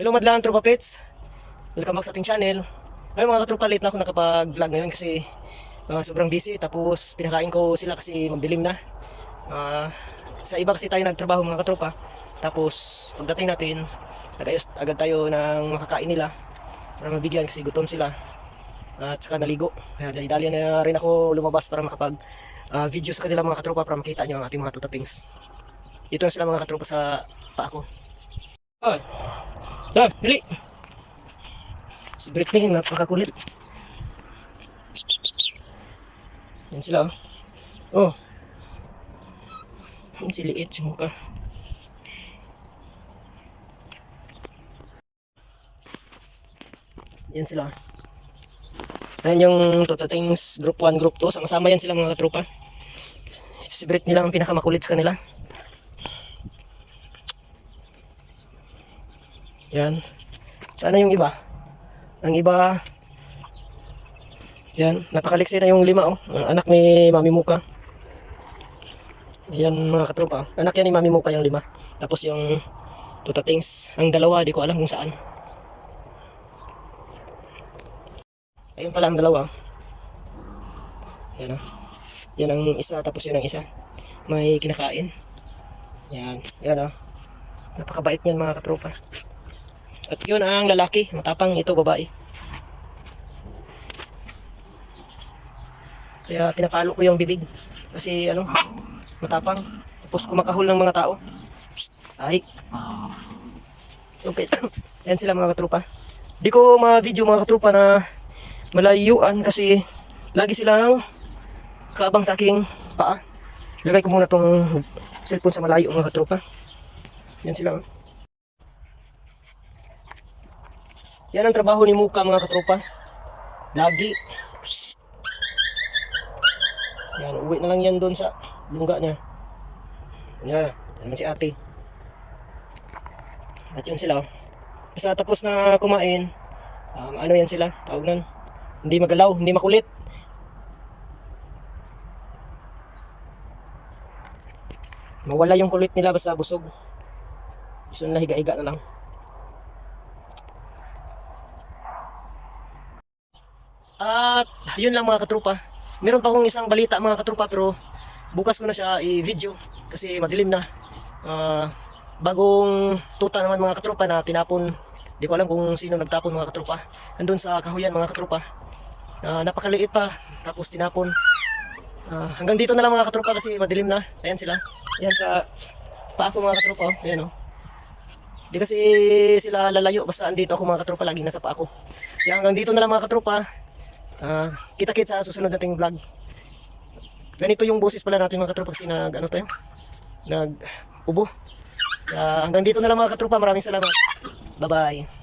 Hello madlang tropa pets. Welcome back sa ating channel. Ay mga katropa, late na ako nakapag-vlog ngayon kasi sobrang busy. Tapos pinakain ko sila kasi magdilim na. Sa iba kasi tayo nagtrabaho mga katropa. Tapos pagdating natin, nag-ayos agad tayo ng makakain nila para mabigyan kasi gutom sila. At saka naligo. Kaya dali na rin ako lumabas para makapag video sa kanila mga katropa para makita nyo ang ating mga tutatings. Ito na sila mga katropa sa pa ako. Dali! Si Britney, napakakulit. Yan sila, oh. Si liit si mukha. Yan sila. Yan yung Totatings Group 1, Group 2. Sama-sama yan sila mga katropa. Si Britney lang ang pinakamakulit sa kanila. Yan. Sana yung iba. Ang iba, yan, napakaliksi na yung lima, oh. Ang anak ni Mami Muka. Yan mga katropa. Anak yan ni Mami Muka yung lima. Tapos yung Totatings, ang dalawa, di ko alam kung saan. Ayun pala ang dalawa. Yan, oh. Yan ang isa, tapos yun ang isa. May kinakain. Yan, yan, oh. Napakabait niyan mga katropa. At yun ang lalaki, matapang, ito babae. Kaya pinapalo ko yung bibig. Kasi ano, matapang. Tapos kumakahol ng mga tao. Psst, ay. Okay. Ayan sila mga katropa. Di ko ma-video mga katropa na malayuan kasi lagi silang kaabang sa aking paa. Lagay ko muna tong cellphone sa malayo mga katropa. Yan sila. Yan ang trabaho ni Muka mga katropa. Lagi. Psst. Yan, uwi na lang yan doon sa lungga niya. Yan, yan naman si ate. At yun sila. Basta tapos na kumain, ano yan sila, tawag nun. Hindi magalaw, hindi makulit. Mawala yung kulit nila basta busog. Gusto nila higa-higa na lang. At yun lang mga katropa. Meron pa akong isang balita mga katropa pero bukas ko na siya i-video kasi madilim na. Bagong tuta naman mga katropa na tinapon. Di ko alam kung sino nagtapon mga katropa. Andun sa kahuyan mga katropa. Napakaliit pa tapos tinapon. Hanggang dito na lang mga katropa kasi madilim na. Ayan sila. Ayan sa paa ko mga katropa. Ayan oh. Di kasi sila lalayo basta andito ako mga katropa, laging nasa paa ko. Kaya hanggang dito na lang mga katropa. Kita-kits sa susunod nating vlog. Ganito yung boses pala natin mga katropa kasi nag ubo. Hanggang dito na lang mga katropa. Maraming salamat. Bye bye.